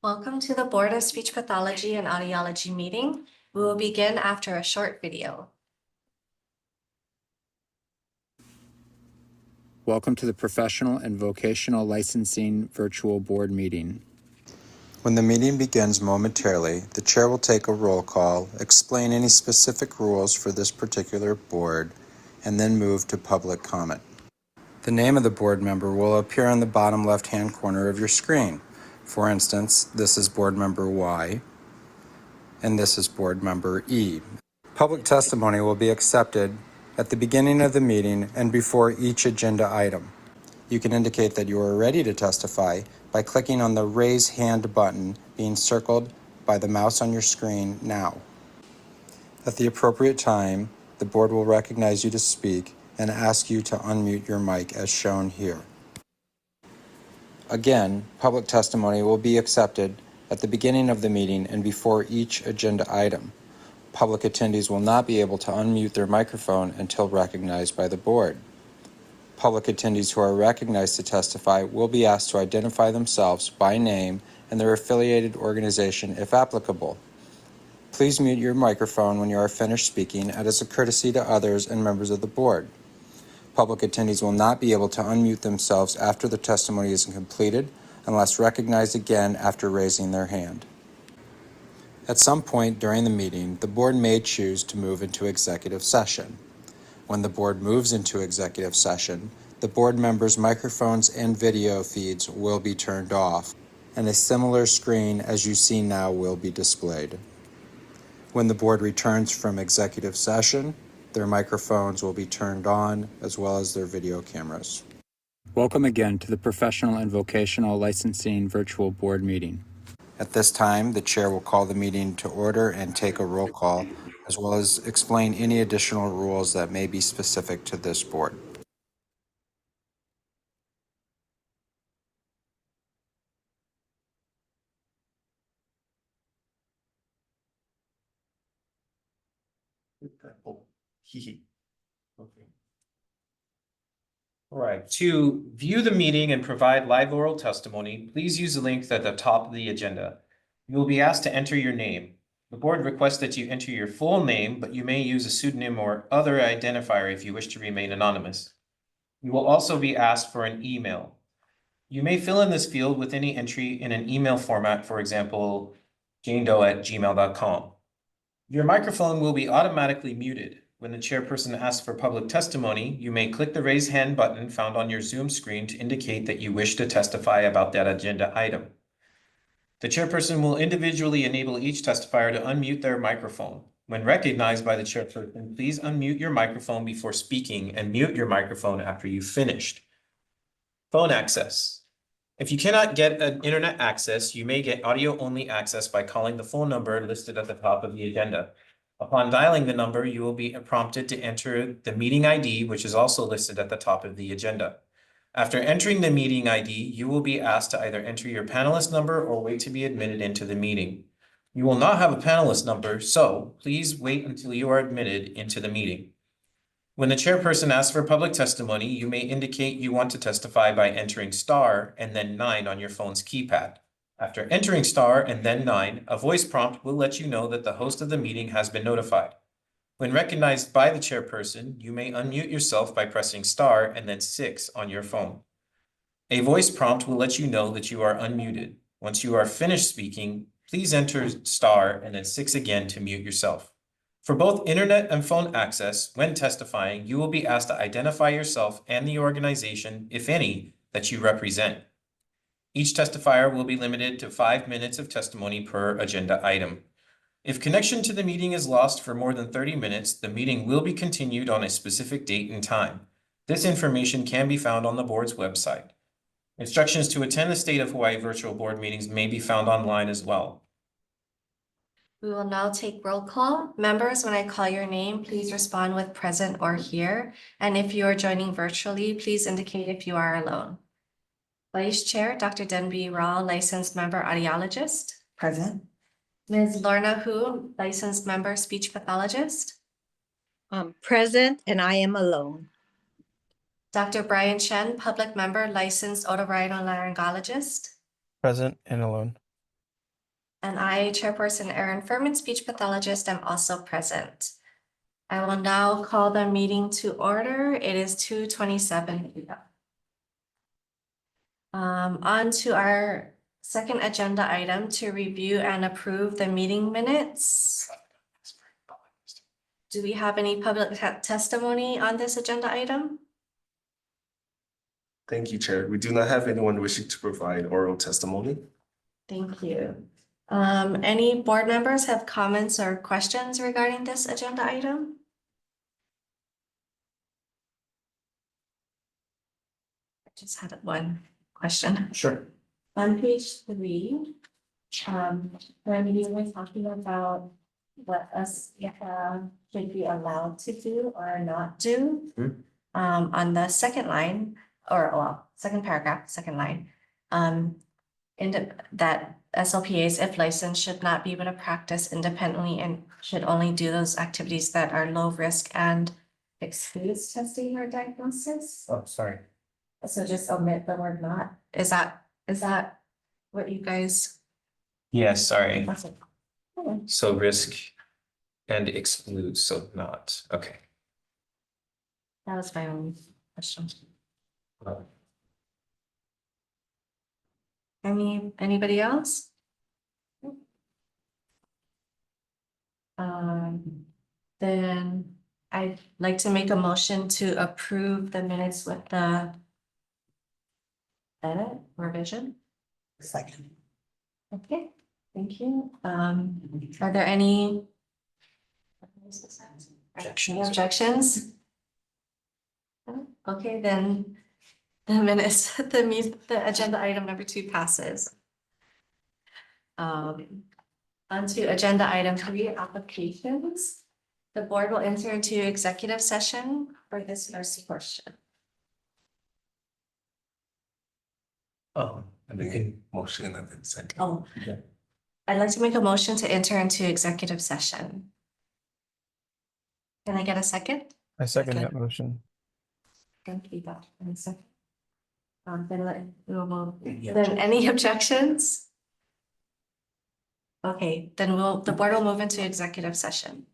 Welcome to the Board of Speech Pathology and Audiology meeting. We will begin after a short video. Welcome to the Professional and Vocational Licensing Virtual Board Meeting. When the meeting begins momentarily, the chair will take a roll call, explain any specific rules for this particular board, and then move to public comment. The name of the board member will appear on the bottom left-hand corner of your screen. For instance, this is board member Y, and this is board member E. Public testimony will be accepted at the beginning of the meeting and before each agenda item. You can indicate that you are ready to testify by clicking on the Raise Hand button being circled by the mouse on your screen now. At the appropriate time, the board will recognize you to speak and ask you to unmute your mic as shown here. Again, public testimony will be accepted at the beginning of the meeting and before each agenda item. Public attendees will not be able to unmute their microphone until recognized by the board. Public attendees who are recognized to testify will be asked to identify themselves by name and their affiliated organization if applicable. Please mute your microphone when you are finished speaking as a courtesy to others and members of the board. Public attendees will not be able to unmute themselves after the testimony is completed unless recognized again after raising their hand. At some point during the meeting, the board may choose to move into executive session. When the board moves into executive session, the board members' microphones and video feeds will be turned off, and a similar screen as you see now will be displayed. When the board returns from executive session, their microphones will be turned on as well as their video cameras. Welcome again to the Professional and Vocational Licensing Virtual Board Meeting. At this time, the chair will call the meeting to order and take a roll call, as well as explain any additional rules that may be specific to this board. Okay. All right, to view the meeting and provide live oral testimony, please use the link at the top of the agenda. You will be asked to enter your name. The board requests that you enter your full name, but you may use a pseudonym or other identifier if you wish to remain anonymous. You will also be asked for an email. You may fill in this field with any entry in an email format, for example, janedoe@gmail.com. Your microphone will be automatically muted. When the chairperson asks for public testimony, you may click the raise hand button found on your Zoom screen to indicate that you wish to testify about that agenda item. The chairperson will individually enable each testifier to unmute their microphone. When recognized by the chairperson, please unmute your microphone before speaking and mute your microphone after you've finished. Phone access. If you cannot get an internet access, you may get audio-only access by calling the phone number listed at the top of the agenda. Upon dialing the number, you will be prompted to enter the meeting ID, which is also listed at the top of the agenda. After entering the meeting ID, you will be asked to either enter your panelist number or wait to be admitted into the meeting. You will not have a panelist number, so please wait until you are admitted into the meeting. When the chairperson asks for public testimony, you may indicate you want to testify by entering star and then 9 on your phone's keypad. After entering star and then 9, a voice prompt will let you know that the host of the meeting has been notified. When recognized by the chairperson, you may unmute yourself by pressing star and then 6 on your phone. A voice prompt will let you know that you are unmuted. Once you are finished speaking, please enter star and then 6 again to mute yourself. For both internet and phone access, when testifying, you will be asked to identify yourself and the organization, if any, that you represent. Each testifier will be limited to 5 minutes of testimony per agenda item. If connection to the meeting is lost for more than 30 minutes, the meeting will be continued on a specific date and time. This information can be found on the board's website. Instructions to attend the State of Hawaii virtual board meetings may be found online as well. We will now take roll call. Members, when I call your name, please respond with present or here. And if you are joining virtually, please indicate if you are alone. Vice Chair, Dr. Denby Raw, licensed member audiologist. Present. Ms. Lorna Hu, licensed member speech pathologist. Present, and I am alone. Dr. Brian Chen, public member, licensed otorhinolaryngologist. Present and alone. And I, Chairperson Erin Furman, speech pathologist, am also present. I will now call the meeting to order. It is 2:27 p.m. On to our second agenda item to review and approve the meeting minutes. Do we have any public testimony on this agenda item? Thank you, Chair. We do not have anyone wishing to provide oral testimony. Thank you. Any board members have comments or questions regarding this agenda item? I just had one question. Sure. On page 3, when you were talking about what us should be allowed to do or not do. On the second line, or well, second paragraph, second line, that SLPAs, if licensed, should not be able to practice independently and should only do those activities that are low risk and excludes testing or diagnosis. Oh, sorry. So just omit the word not. Is that what you guys? Yes, sorry. Okay. So risk and exclude, so not. Okay. That was my own question. Anybody else? Then I'd like to make a motion to approve the minutes with the edit revision. Second. Okay, thank you. Are there any objections? No? Okay, then the minutes, the agenda item number 2 passes. Onto agenda item 3, applications. The board will enter into executive session for this first portion. Oh, and then motion and then second. Oh, Yeah. I'd like to make a motion to enter into executive session. Can I get a second? I second that motion. Thank you, Dr. Spencer. Then any objections? Okay, then the board will move into executive session.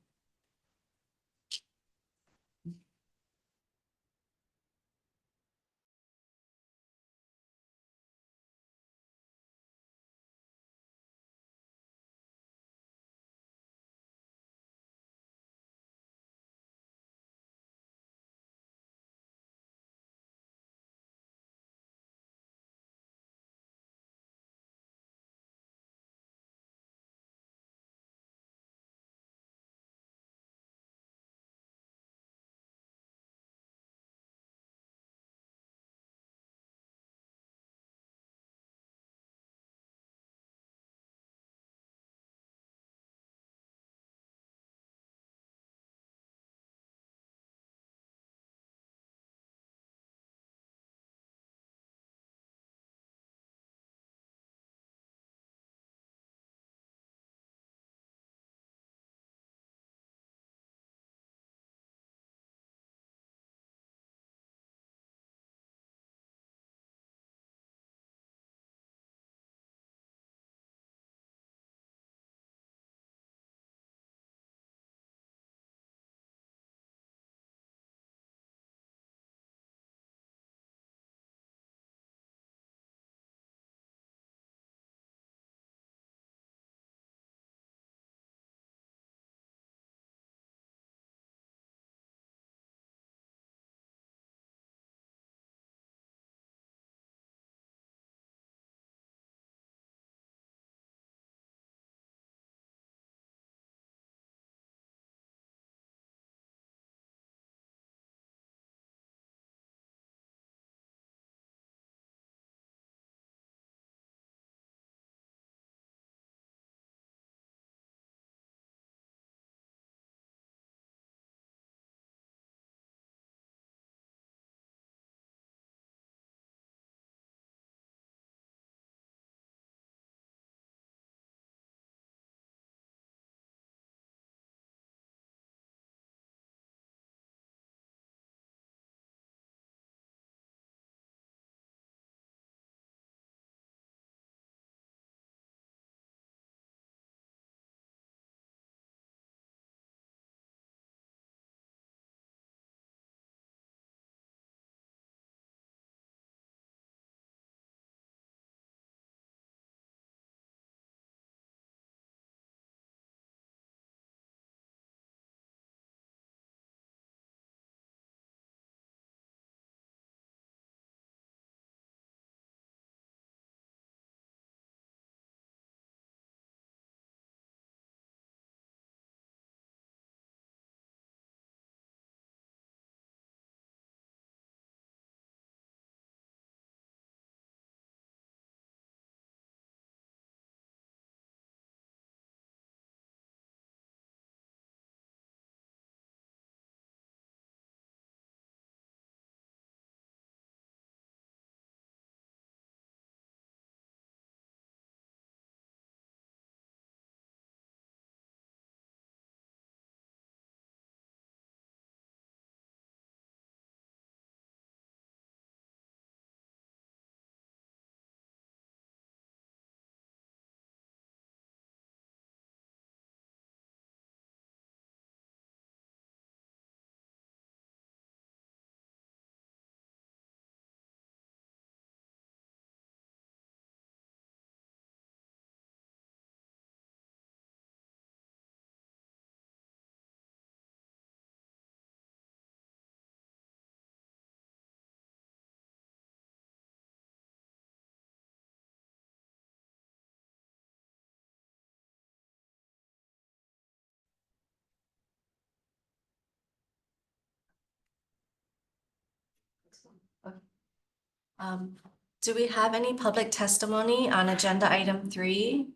Do we have any public testimony on agenda item 3?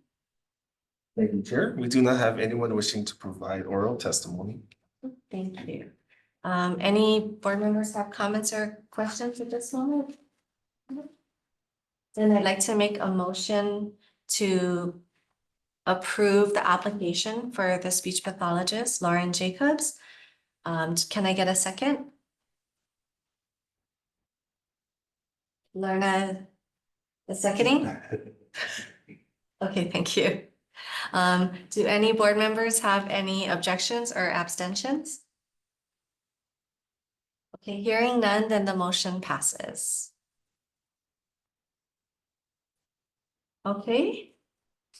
Thank you, Chair. We do not have anyone wishing to provide oral testimony. Thank you. Any board members have comments or questions at this moment? Then I'd like to make a motion to approve the application for the speech pathologist, Lauren Jacobs. Can I get a second? Lorna, the seconding? Okay, thank you. Do any board members have any objections or abstentions? Okay, hearing none, then the motion passes. Okay,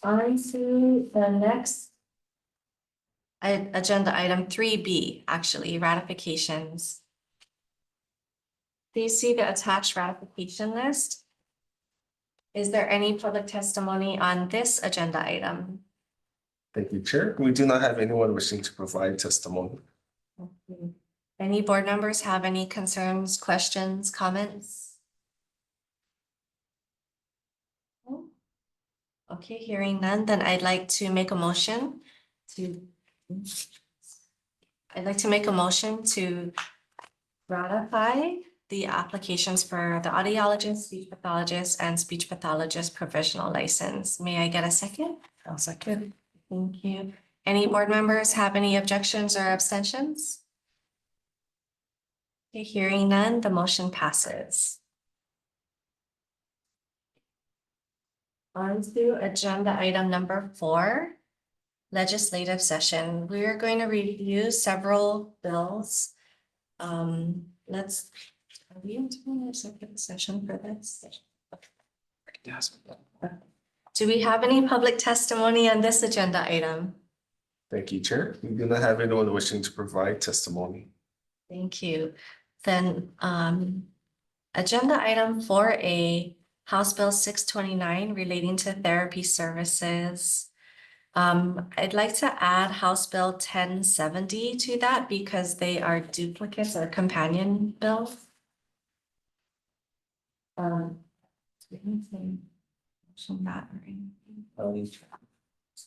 on to the next agenda item 3B, actually, ratifications. Please see the attached ratification list. Is there any public testimony on this agenda item? Thank you, Chair. We do not have anyone wishing to provide testimony. Okay. Any board members have any concerns, questions, comments? No? Okay, hearing none, then I'd like to make a motion to ratify the applications for the audiologist, speech pathologist, and speech pathologist provisional license. May I get a second? I'll second. Thank you. Any board members have any objections or abstentions? Okay, hearing none, the motion passes. On to agenda item number 4, legislative session. We are going to review several bills. Are we into an executive session for this? Do we have any public testimony on this agenda item? Thank you, Chair. We do not have anyone wishing to provide testimony. Thank you. Then, agenda item 4A, House Bill 629 relating to therapy services. I'd like to add House Bill 1070 to that because they are duplicates or companion bills.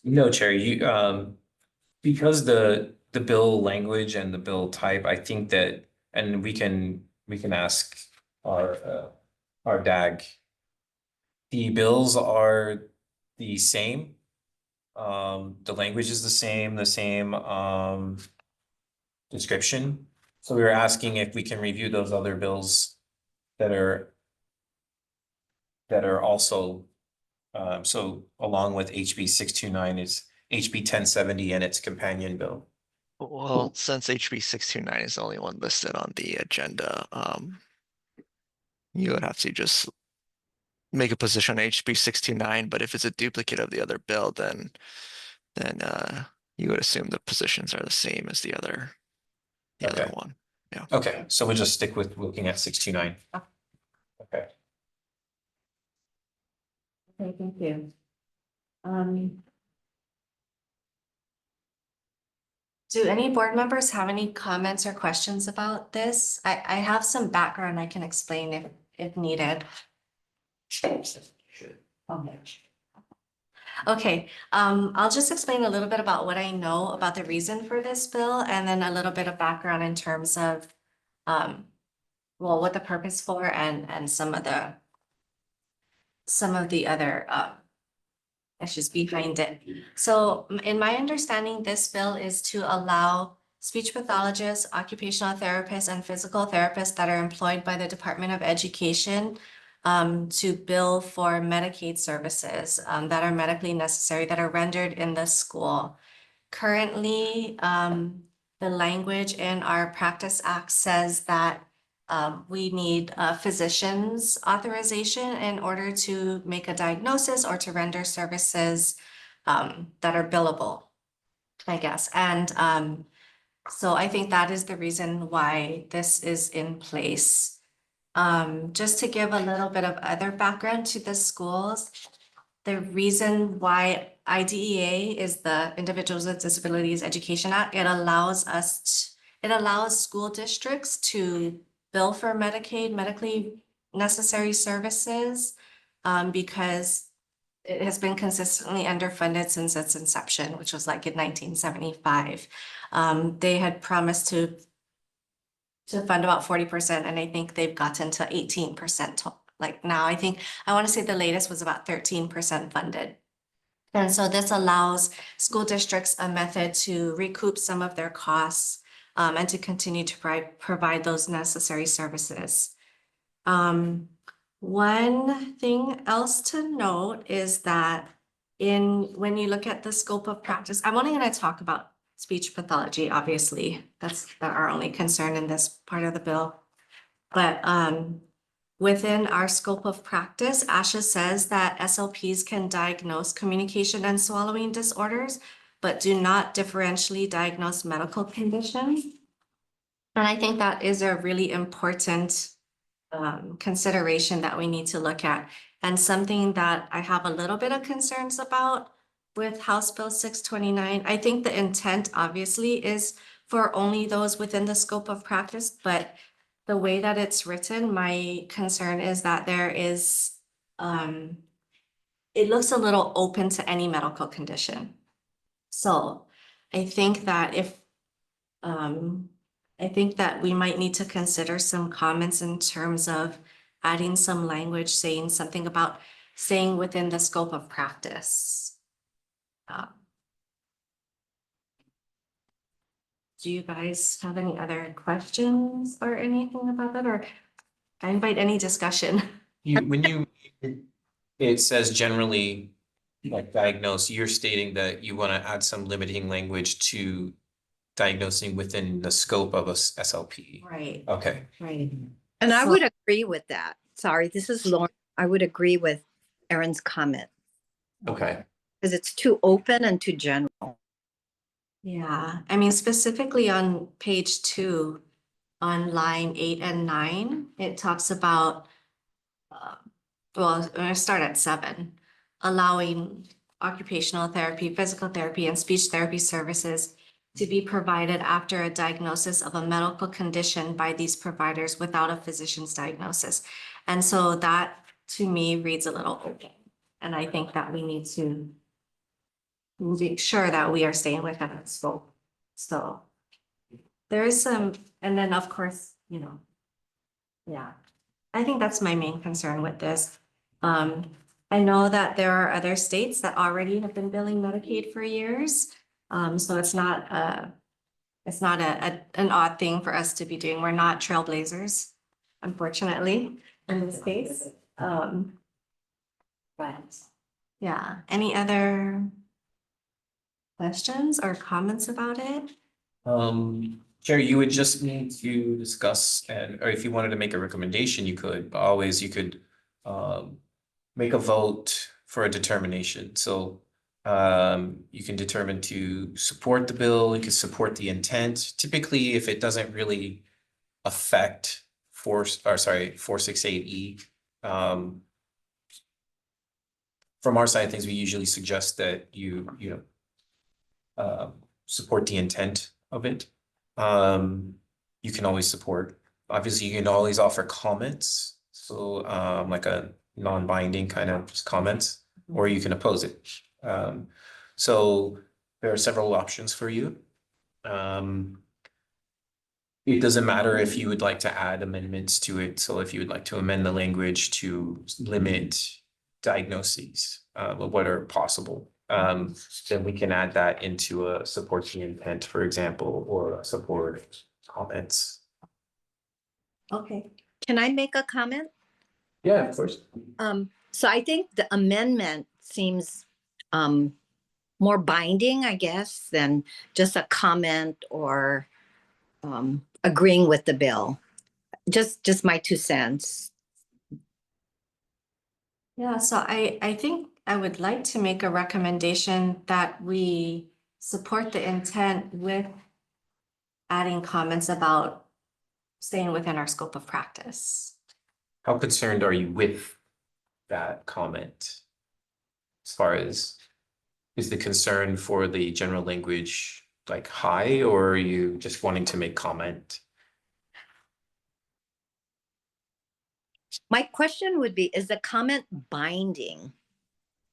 No, Chair, you, because the bill language and the bill type, I think that, and we can ask our DAG. The bills are the same. The language is the same description. So we were asking if we can review those other bills that are also, so along with HB 629 is HB 1070 and its companion bill. Well, since HB 629 is the only one listed on the agenda, you would have to just make a position on HB 629, but if it's a duplicate of the other bill, then you would assume the positions are the same as the other Okay. one. Yeah. Okay, so we'll just stick with looking at 629. Okay. Okay, thank you. Do any board members have any comments or questions about this? I have some background I can explain if needed. Okay, I'll just explain a little bit about what I know about the reason for this bill and then a little bit of background in terms of well, what the purpose for and some of the other issues behind it. So in my understanding, this bill is to allow speech pathologists, occupational therapists, and physical therapists that are employed by the Department of Education to bill for Medicaid services that are medically necessary, that are rendered in the school. Currently, the language in our Practice Act says that we need a physician's authorization in order to make a diagnosis or to render services that are billable, I guess. And so I think that is the reason why this is in place. Just to give a little bit of other background to the schools, the reason why IDEA is the Individuals with Disabilities Education Act, it allows school districts to bill for Medicaid, medically necessary services, because it has been consistently underfunded since its inception, which was like in 1975. They had promised to fund about 40%, and I think they've gotten to 18%. Like now, I want to say the latest was about 13% funded. And so this allows school districts a method to recoup some of their costs, and to continue to provide those necessary services. One thing else to note is that when you look at the scope of practice, I'm only going to talk about speech pathology, obviously. That's our only concern in this part of the bill. But within our scope of practice, ASHA says that SLPs can diagnose communication and swallowing disorders, but do not differentially diagnose medical conditions. And I think that is a really important consideration that we need to look at. And something that I have a little bit of concerns about with House Bill 629. I think the intent obviously is for only those within the scope of practice, but the way that it's written, my concern is that there is, it looks a little open to any medical condition. So I think that I think that we might need to consider some comments in terms of adding some language, saying something about staying within the scope of practice. Do you guys have any other questions or anything about that, or I invite any discussion? It says generally like diagnose, you're stating that you want to add some limiting language to diagnosing within the scope of a SLP. Right, Okay. right. And I So- would agree with that. Sorry, this is Lauren. I would agree with Erin's comment Okay. because it's too open and too general. Yeah, I mean, specifically on page 2, on line 8 and 9, it talks about, well, I'm gonna start at 7, allowing occupational therapy, physical therapy, and speech therapy services to be provided after a diagnosis of a medical condition by these providers without a physician's diagnosis. And so that, to me, reads a little open. And I think that we need to make sure that we are staying within that scope. So there is some, and then of course, yeah, I think that's my main concern with this. I know that there are other states that already have been billing Medicaid for years. So it's not an odd thing for us to be doing. We're not trailblazers, unfortunately, in this case. But yeah, any other questions or comments about it? Chair, you would just need to discuss or if you wanted to make a recommendation, you could, but always you could make a vote for a determination. So you can determine to support the bill, you can support the intent. Typically, if it doesn't really affect 468E, from our side of things, we usually suggest that you support the intent of it. You can always support. Obviously, you can always offer comments. So like a non-binding kind of just comments, or you can oppose it. So there are several options for you. It doesn't matter if you would like to add amendments to it. So if you would like to amend the language to limit diagnoses, what are possible, then we can add that into a support the intent, for example, or support comments. Okay. Can I make a comment? Yeah, of course. So I think the amendment seems more binding, I guess, than just a comment or agreeing with the bill. Just my 2 cents. Yeah, so I think I would like to make a recommendation that we support the intent with adding comments about staying within our scope of practice. How concerned are you with that comment? As far as, is the concern for the general language like high, or are you just wanting to make comment? My question would be, is the comment binding?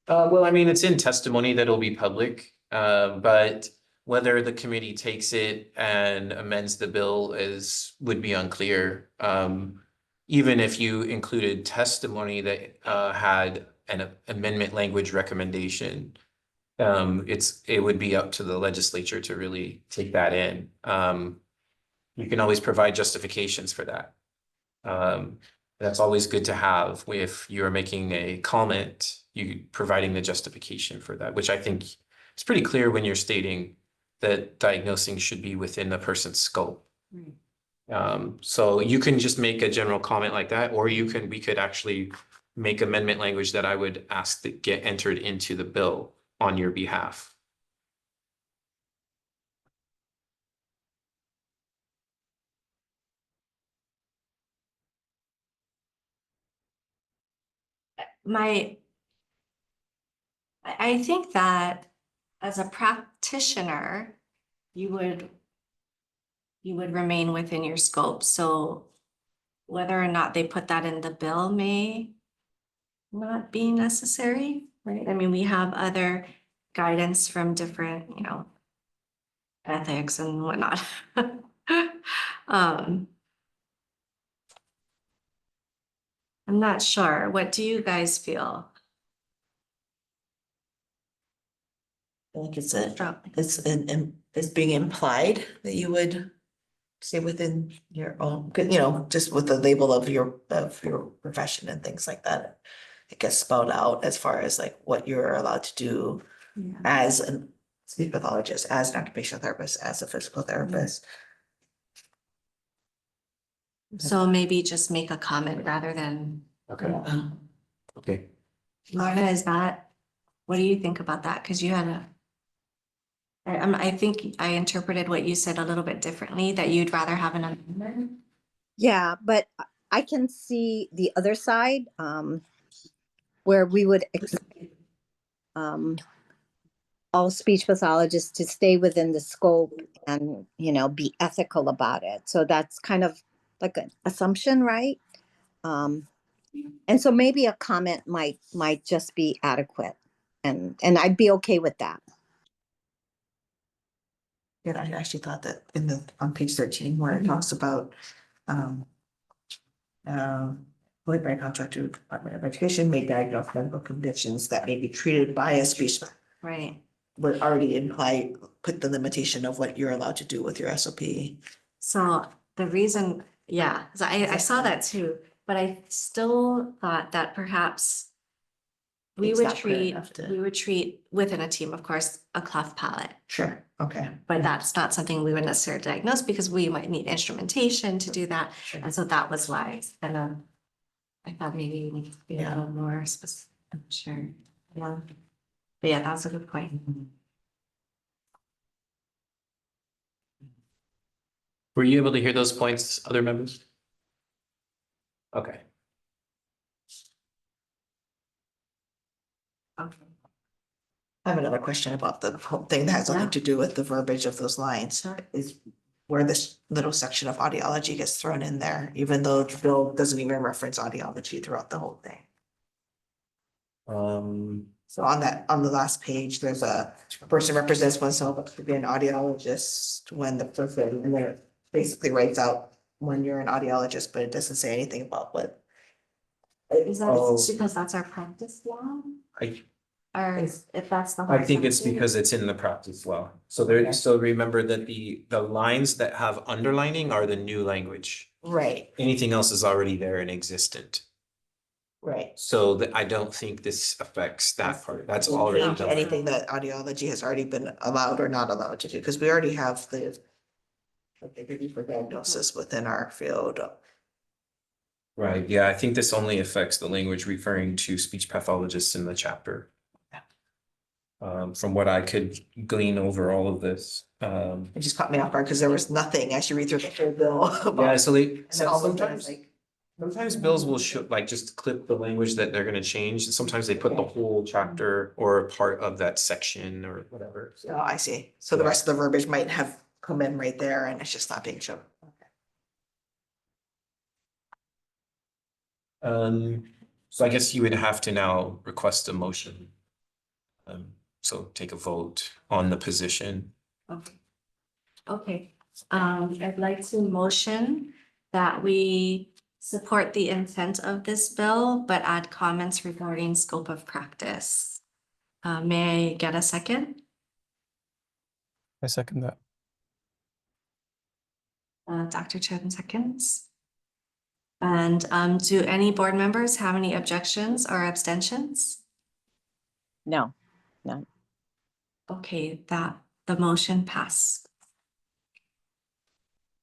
Well, I mean, it's in testimony that'll be public, but whether the committee takes it and amends the bill would be unclear. Even if you included testimony that had an amendment language recommendation, it would be up to the legislature to really take that in. You can always provide justifications for that. That's always good to have if you're making a comment, you providing the justification for that, which I think is pretty clear when you're stating that diagnosing should be within the person's scope. So you can just make a general comment like that, or we could actually make amendment language that I would ask that get entered into the bill on your behalf. I think that as a practitioner, you would remain within your scope. So whether or not they put that in the bill may not be necessary, right? I mean, we have other guidance from different, ethics and whatnot. I'm not sure. What do you guys feel? I think it's being implied that you would stay within your own, just with the label of your profession and things like that. It gets spelled out as far as like what you're allowed to do as a speech pathologist, as an occupational therapist, as a physical therapist. So maybe just make a comment rather than, Okay. Okay. Lorna, what do you think about that? Because you had I think I interpreted what you said a little bit differently, that you'd rather have an amendment. Yeah, but I can see the other side, where we would expect all speech pathologists to stay within the scope and, be ethical about it. So that's kind of like an assumption, right? And so maybe a comment might just be adequate, and I'd be okay with that. Yeah, I actually thought that on page 13, where it talks about, employed by contract to Department of Education may diagnose medical conditions that may be treated by a speech, Right. would already put the limitation of what you're allowed to do with your SOP. So the reason, yeah, so I saw that too, but I still thought that perhaps we It's would not clear treat, enough to- we would treat within a team, of course, a cleft palate. Sure, okay. But that's not something we would necessarily diagnose because we might need instrumentation to do that. Sure. And so that was why, and I thought maybe we need to be a Yeah. little more specific, I'm sure. Yeah. But yeah, that's a good point. Were you able to hear those points, other members? Okay. Okay. I have another question about the whole thing that has Yeah. nothing to do with the verbiage of those lines. Sure. Is where this little section of audiology gets thrown in there, even though the bill doesn't even reference audiology throughout the whole thing. So on the last page, there's a person represents oneself to be an audiologist when the person, and then it basically writes out when you're an audiologist, but it doesn't say anything about what. Is that Oh. because that's our practice law? I Or if that's the. I whole think it's section? because it's in the practice law. Okay. So remember that the lines that have underlining are the new language. Right, Anything else is already there and existent. right. So that I don't think this affects that part. That's already done. Anything that audiology has already been allowed or not allowed to do, because we already have the. What they do for diagnosis within our field. Right, yeah, I think this only affects the language referring to speech pathologists in the chapter. From what I could glean over all of this. It just caught me off guard because there was nothing as you read through the whole bill. Yeah, about- so they, And then all of a sudden sometimes. it's like, Sometimes bills will show, like, just clip the language that they're gonna change, and sometimes they put the whole chapter or a part of that section or whatever. oh, I see. So the Yeah. rest of the verbiage might have come in right there and it's just not being shown. So I guess you would have to now request a motion. So take a vote on the position. Okay. Okay, I'd like to motion that we support the intent of this bill, but add comments regarding scope of practice. May I get a second? I second that. Dr. Chen seconds. And do any board members have any objections or abstentions? No. Okay, the motion passed.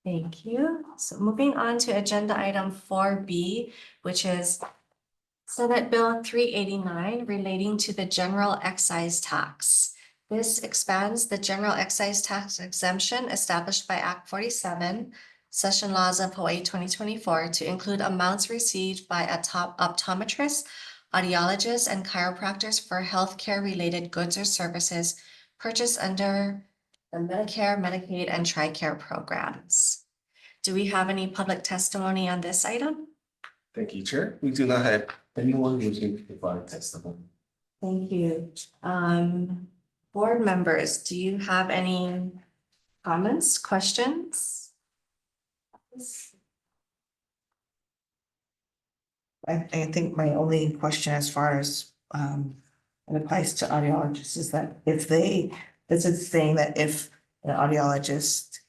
Thank you. So moving on to agenda item 4B, which is Senate Bill 389 relating to the general excise tax. This expands the general excise tax exemption established by Act 47, Session Laws of Hawaii 2024, to include amounts received by optometrists, audiologists, and chiropractors for healthcare-related goods or services purchased under the Medicare, Medicaid, and TRICARE programs. Do we have any public testimony on this item? Thank you, Chair. We do not have anyone wishing to provide testimony. Thank you. Board members, do you have any comments, questions? I think my only question as far as it applies to audiologists is that if they, this is saying that if an audiologist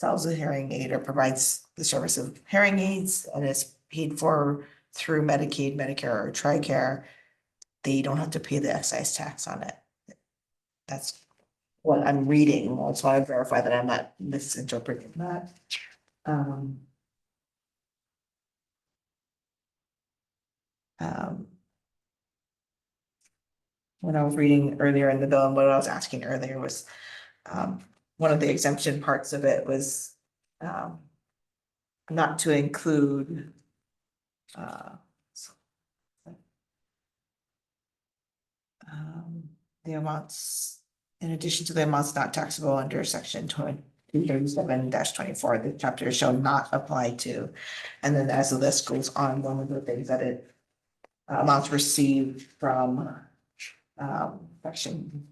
sells a hearing aid or provides the service of hearing aids and is paid for through Medicaid, Medicare, or TRICARE, they don't have to pay the excise tax on it. That's what I'm reading. I just want to verify that I'm not misinterpreting that. When I was reading earlier in the bill and what I was asking earlier was, one of the exemption parts of it was, not to include, the amounts, in addition to the amounts not taxable under section 237-24, the chapter shall not apply to. And then as the list goes on, one of the things that it amounts received from section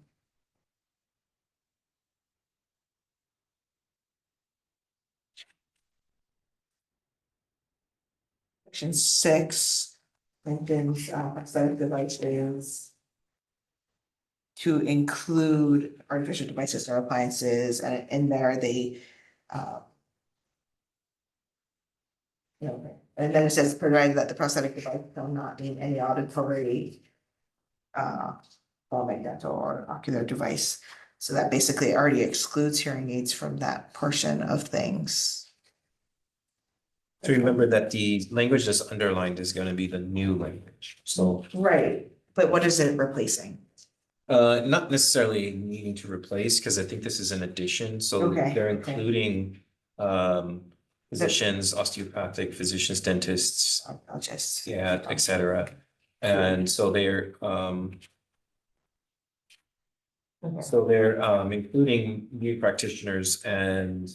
section 6, Lincoln's prosthetic devices to include artificial devices or appliances, and in there they you know, and then it says provided that the prosthetic device shall not mean any auditory dental or ocular device. So that basically already excludes hearing aids from that portion of things. So remember that the language that's underlined is going to be the new language. So Right, but what is it replacing? not necessarily needing to replace, because I think this is an addition. So Okay, they're okay. including physicians, osteopathic physicians, dentists, I'll just. yeah, et cetera. And so they're including new practitioners, and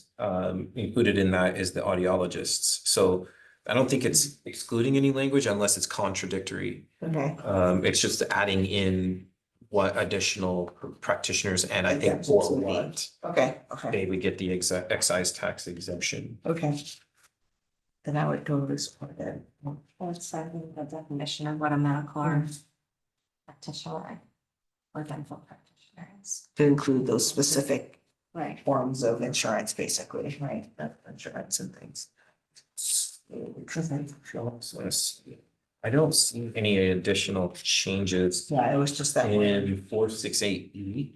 included in that is the audiologists. So I don't think it's excluding any language unless it's contradictory. Okay. It's just adding in what additional practitioners, and I think for what Okay, they would get the excise tax exemption. okay. Then I would go this one then. That's the definition of what a medical or practitioner or dental practitioner is. To include those specific Right. forms of insurance, basically, right? Insurance and things. I don't see any additional changes Yeah, it was just that one. in 468E.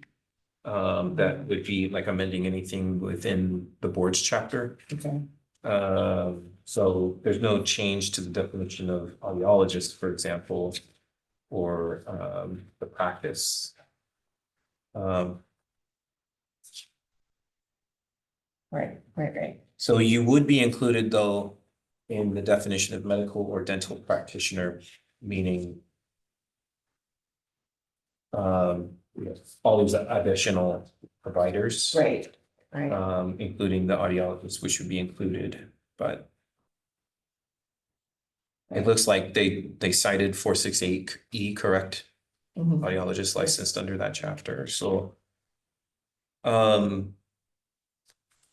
That would be like amending anything within the board's chapter. Okay. So there's no change to the definition of audiologist, for example, or the practice. Right. So you would be included though in the definition of medical or dental practitioner, meaning all these additional providers. Right. Including the audiologist, which would be included, but It looks like they cited 468E, correct? Mhm. Audiologist licensed under that chapter, so. Um.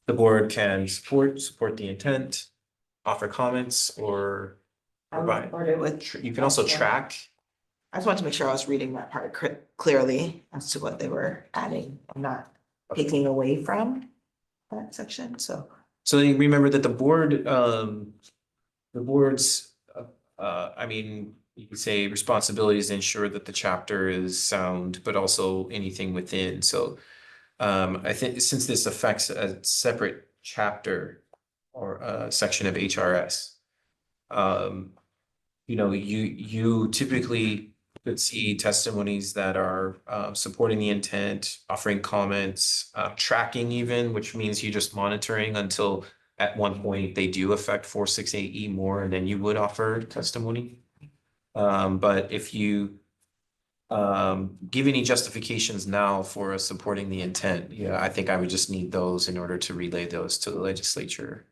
The board can support the intent, offer comments, or I would provide. support it with. You can also track. I just wanted to make sure I was reading that part clearly as to what they were adding and not taking away from that section, so. So you remember that the board's, I mean, you could say responsibilities to ensure that the chapter is sound, but also anything within, so. I think since this affects a separate chapter or a section of HRS. You know, you typically could see testimonies that are supporting the intent, offering comments, tracking even, which means you just monitoring until at one point they do affect 468E more, and then you would offer testimony. But if you give any justifications now for supporting the intent, yeah, I think I would just need those in order to relay those to the legislature.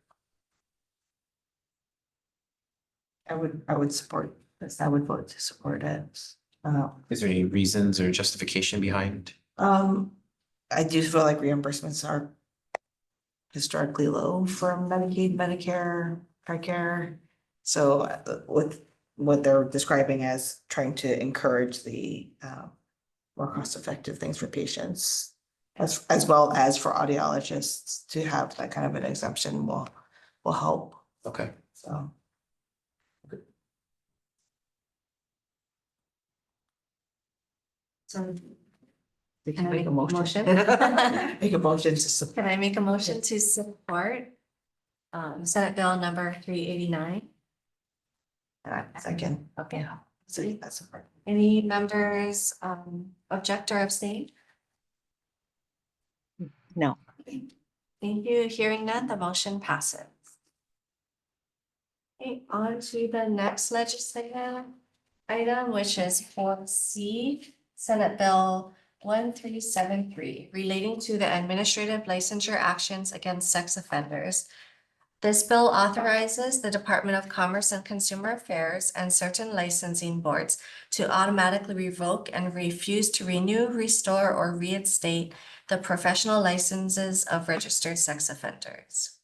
I would support this. I would vote to support it. Is there any reasons or justification behind? I do feel like reimbursements are historically low from Medicaid, Medicare, TRICARE. So with what they're describing as trying to encourage the more cost-effective things for patients, as well as for audiologists to have that kind of an exemption will help. Okay. So. So Can I make a motion? Make a motion to support. Can I make a motion to support Senate Bill number 389? Second. Okay. So that's support. Any members object or abstain? No. Thank you. Hearing none, the motion passes. Okay, on to the next legislative item, which is 4C, Senate Bill 1373, relating to the administrative licensure actions against sex offenders. This bill authorizes the Department of Commerce and Consumer Affairs and certain licensing boards to automatically revoke and refuse to renew, restore, or reinstate the professional licenses of registered sex offenders.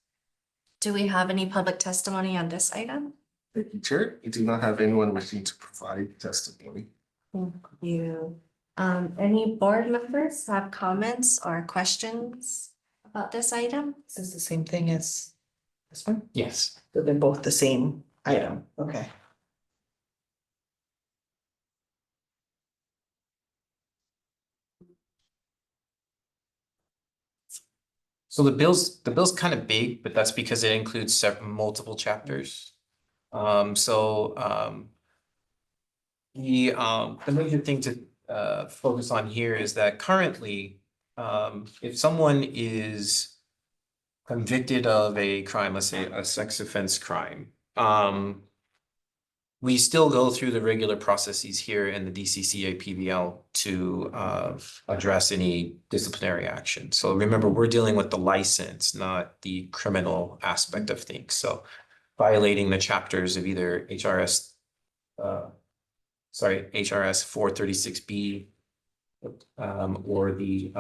Do we have any public testimony on this item? Thank you, Chair. We do not have anyone wishing to provide testimony. Thank you. Any board members have comments or questions about this item? This is the same thing as this one? Yes. So they're both the same item, okay. So the bill's kind of big, but that's because it includes multiple chapters. The major thing to focus on here is that currently, if someone is convicted of a crime, let's say a sex offense crime, we still go through the regular processes here in the DCCA-PVL to address any disciplinary action. So remember, we're dealing with the license, not the criminal aspect of things. So violating the chapters of either HRS 436B or the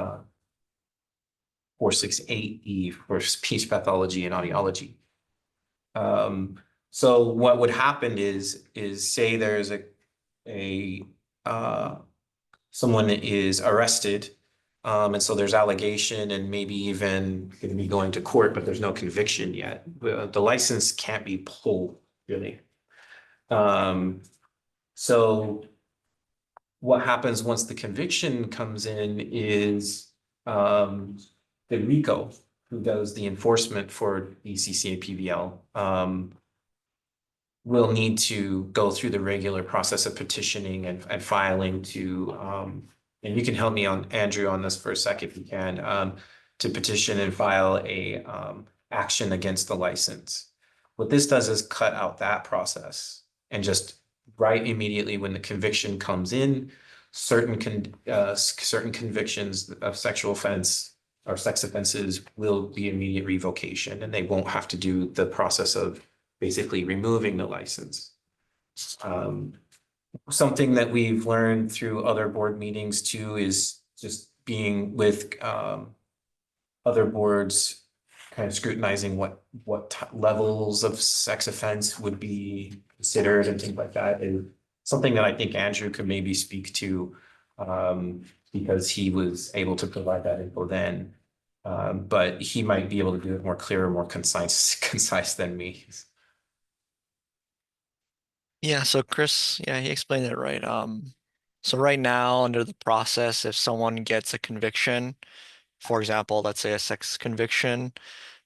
468E for speech pathology and audiology. So what would happen is say there's someone is arrested, and so there's allegation and maybe even gonna be going to court, but there's no conviction yet. The license can't be pulled, really. So what happens once the conviction comes in is the RICO, who does the enforcement for DCCA-PVL, will need to go through the regular process of petitioning and filing to, and you can help me on, Andrew, on this for a sec if you can, to petition and file a action against the license. What this does is cut out that process and just right immediately when the conviction comes in, certain convictions of sexual offense or sex offenses will be immediate revocation, and they won't have to do the process of basically removing the license. Something that we've learned through other board meetings too is just being with other boards, kind of scrutinizing what levels of sex offense would be considered and things like that. And something that I think Andrew could maybe speak to, because he was able to provide that info then. But he might be able to do it more clear, more concise than me. Yeah, so Chris, yeah, he explained it right. So right now under the process, if someone gets a conviction, for example, let's say a sex conviction,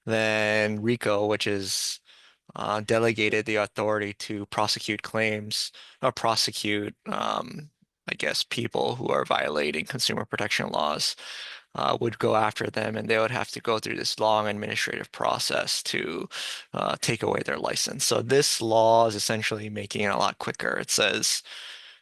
then RICO, which is delegated the authority to prosecute claims or prosecute, I guess, people who are violating consumer protection laws, would go after them, and they would have to go through this long administrative process to take away their license. So this law is essentially making it a lot quicker. It says,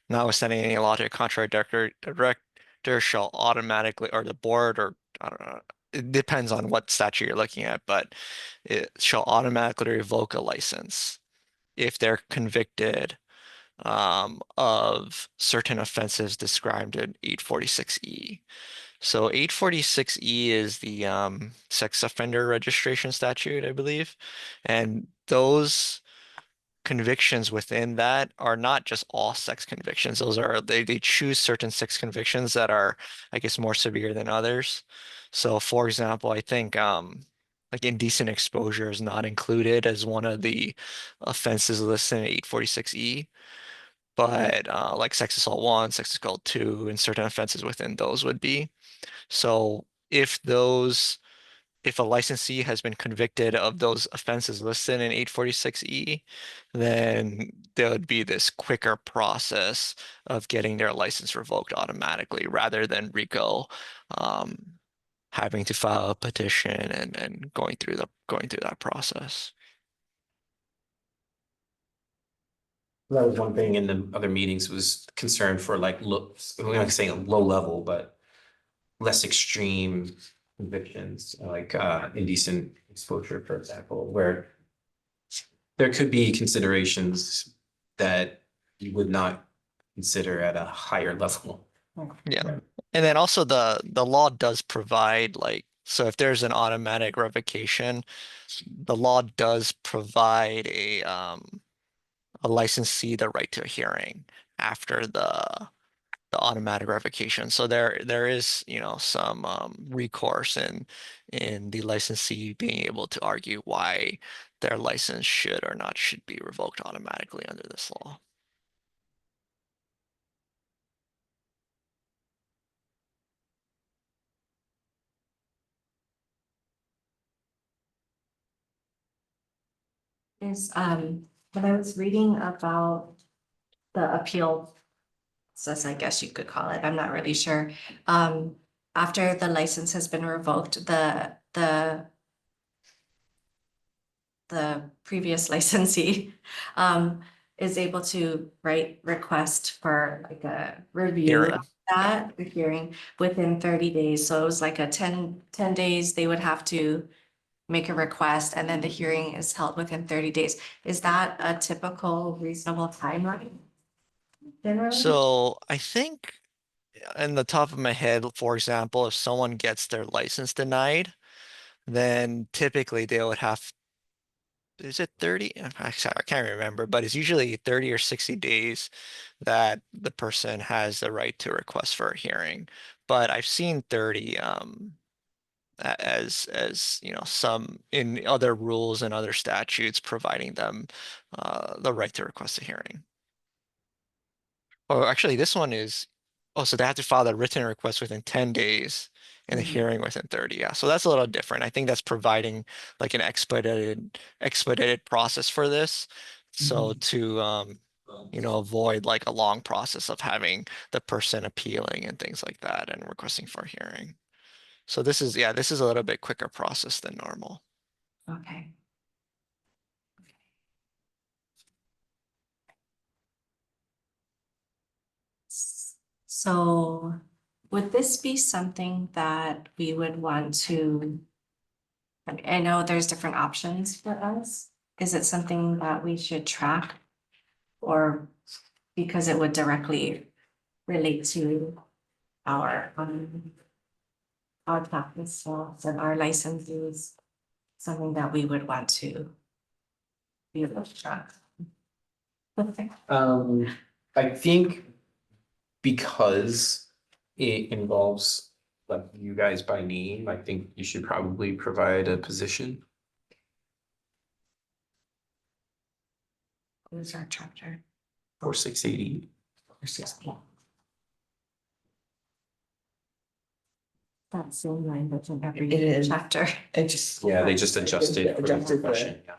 notwithstanding any law to a contrary, director shall automatically, or the board, or I don't know, it depends on what statute you're looking at, but it shall automatically revoke a license if they're convicted of certain offenses described in 846E. So 846E is the sex offender registration statute, I believe. And those convictions within that are not just all sex convictions. Those are they choose certain sex convictions that are, I guess, more severe than others. So for example, I think like indecent exposure is not included as one of the offenses listed in 846E. But like sex assault 1, sex assault 2, and certain offenses within those would be. So if a licensee has been convicted of those offenses listed in 846E, then there would be this quicker process of getting their license revoked automatically rather than RICO having to file a petition and going through that process. That was one thing in the other meetings was concern for like looks, I'm not saying a low level, but less extreme convictions, like indecent exposure, for example, where there could be considerations that you would not consider at a higher level. Yeah. And then also the law does provide, like, so if there's an automatic revocation, the law does provide a licensee the right to a hearing after the automatic revocation. So there is, you know, some recourse in the licensee being able to argue why their license should or not should be revoked automatically under this law. Is, when I was reading about the appeal process, I guess you could call it, I'm not really sure. After the license has been revoked, the previous licensee, is able to write request for like a review Hearing. of that, the hearing within 30 days. So it was like a 10 days, they would have to make a request, and then the hearing is held within 30 days. Is that a typical reasonable timeline? Generally? So I think in the top of my head, for example, if someone gets their license denied, then typically they would have, is it 30? I can't remember, but it's usually 30 or 60 days that the person has the right to request for a hearing. But I've seen 30 as you know, some in other rules and other statutes providing them the right to request a hearing. Or actually, this one is, oh, so they have to file the written request within 10 days and the hearing within 30. Yeah, so that's a little different. I think that's providing like an expedited process for this. So to you know, avoid like a long process of having the person appealing and things like that and requesting for a hearing. So this is, yeah, this is a little bit quicker process than normal. Okay. So would this be something that we would want to, I know there's different options for us. Is it something that we should track or because it would directly relate to our practice laws and our licenses, something that we would want to be able to track. Okay. I think because it involves like you guys by name, I think you should probably provide a position. Who's our chapter? For 680. Or 60. That same language in every It is. chapter. It just. Yeah, they just adjusted for the Adjusted the- profession, yeah.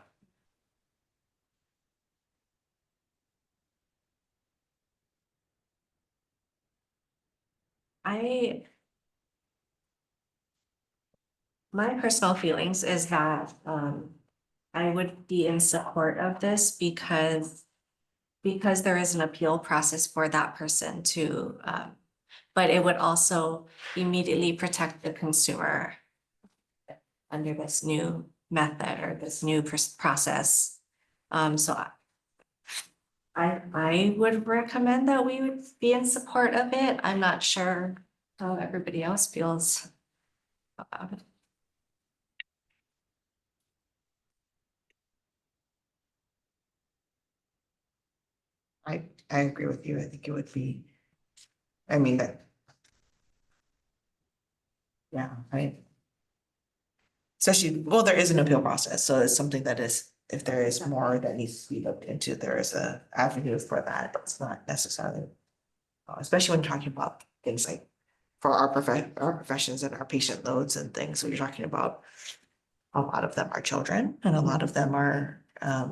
My personal feelings is that I would be in support of this because there is an appeal process for that person to but it would also immediately protect the consumer under this new method or this new process. So I would recommend that we would be in support of it. I'm not sure how everybody else feels about it. I agree with you. I think it would be. I mean that. Yeah, especially, well, there is an appeal process, so it's something that is, if there is more that needs to be looked into, there is a avenue for that. It's not necessarily. Especially when talking about things like for our professions and our patient loads and things, we're talking about. A lot of them are children and a lot of them are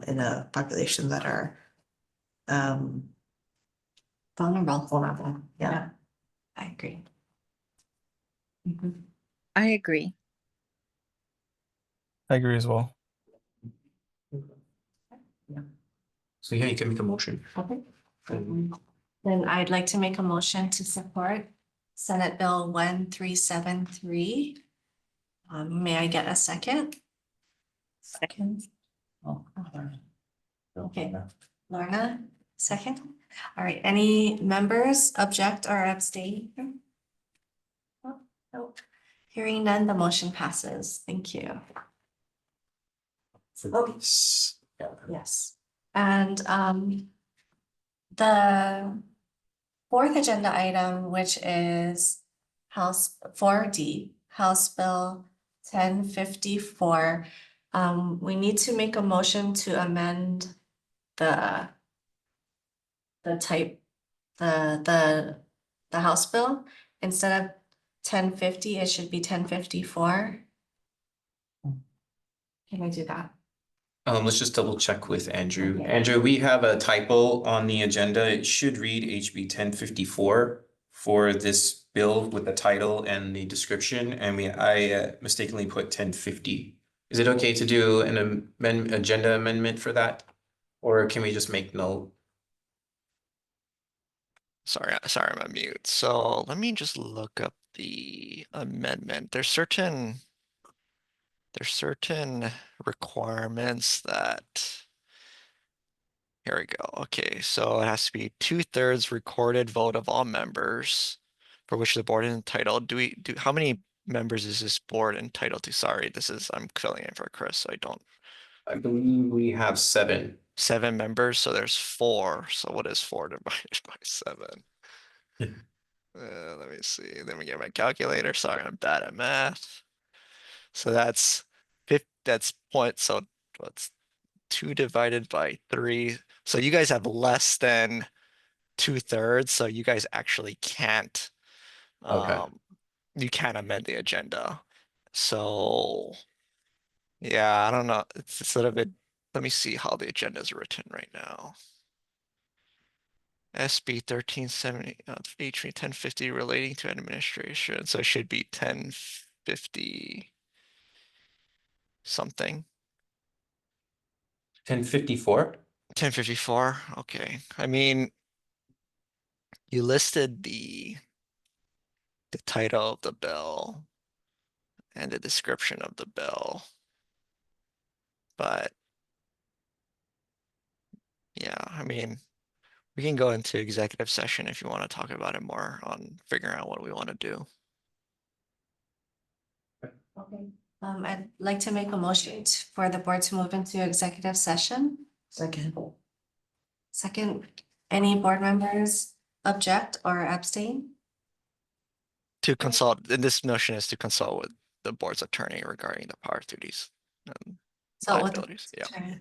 in a population that are. Vulnerable, yeah. I agree. I agree. I agree as well. So yeah, you can make a motion. Okay. Then I'd like to make a motion to support Senate Bill 1373. May I get a second? Second. Okay, Lorna, second. All right, any members object or abstain? No, nope. Hearing none, the motion passes. Thank you. Okay. Yes, and the fourth agenda item, which is House 4D, House Bill 1054. We need to make a motion to amend the type, the House Bill. Instead of 1050, it should be 1054. Can I do that? Let's just double check with Andrew. Okay. Andrew, we have a typo on the agenda. It should read HB 1054 for this bill with the title and the description, and I mistakenly put 1050. Is it okay to do an agenda amendment for that? Or can we just make note? Sorry, I'm on mute. So let me just look up the amendment. There's certain requirements that. Here we go. Okay, so it has to be 2/3 recorded vote of all members for which the board is entitled. How many members is this board entitled to? Sorry, I'm filling in for Chris, so I don't. I believe we have 7. 7 members, so there's 4. So what is 4 divided by 7? Let me see. Let me get my calculator. Sorry, I'm bad at math. So that's point. So what's 2 divided by 3? So you guys have less than 2/3. So you guys actually can't. Okay. You can't amend the agenda. So yeah, I don't know. It's sort of it. Let me see how the agenda is written right now. SB 1370, HB 1050 relating to administration. So it should be 1050 something. 1054? 1054. Okay. I mean, you listed the title of the bill and the description of the bill. But yeah, I mean, We can go into executive session if you want to talk about it more on figuring out what we want to do. Okay. I'd like to make a motion for the board to move into executive session. Second. Second, any board members object or abstain? To consult, and this motion is to consult with the board's attorney regarding the power of duties. So with the- Liabilities, yeah. Sure.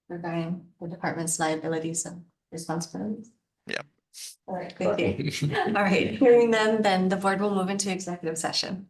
Regarding the department's liabilities and responsibilities. Yeah. All right, thank you. All right, hearing them, then the board will move into executive session.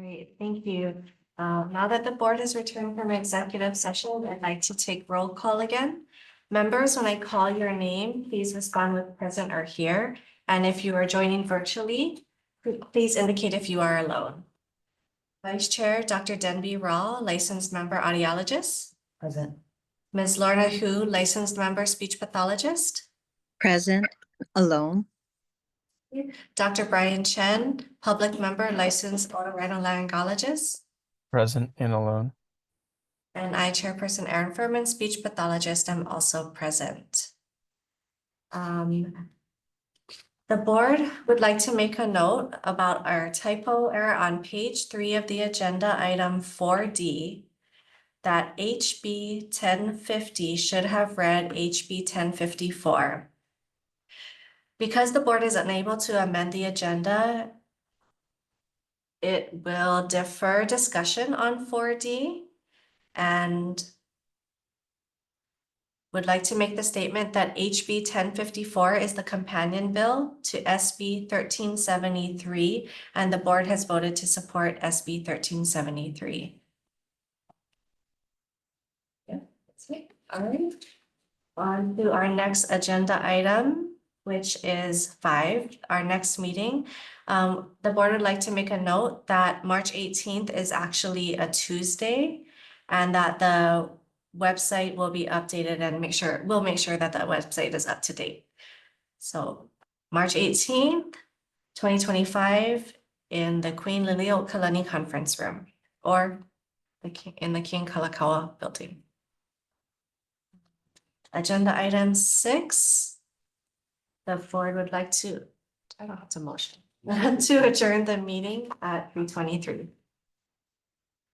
right, thank you. Now that the board has returned from executive session, I'd like to take roll call again. Members, when I call your name, please respond with present or here. And if you are joining virtually, please indicate if you are alone. Vice Chair, Dr. Denby Rawl, licensed member audiologist. Present. Ms. Lorna Hu, licensed member speech pathologist. Present, alone. Dr. Brian Chen, public member, licensed otorhinolaryngologist. Present and alone. And I, Chairperson Erin Furman, speech pathologist, am also present. The board would like to make a note about our typo error on page 3 of the agenda, item 4D, that HB 1050 should have read HB 1054. Because the board is unable to amend the agenda, it will defer discussion on 4D and would like to make the statement that HB 1054 is the companion bill to SB 1373, and the board has voted to support SB 1373. Yeah, that's it. All right. On to our next agenda item, which is 5, our next meeting. The board would like to make a note that March 18th is actually a Tuesday, and that the website will be updated and we'll make sure that the website is up to date. So March 18th, 2025 in the Queen Liliuokalani Conference Room or in the King Kalakaua building. Agenda item 6. The board would like to, I don't have to motion, to adjourn the meeting at 3:23.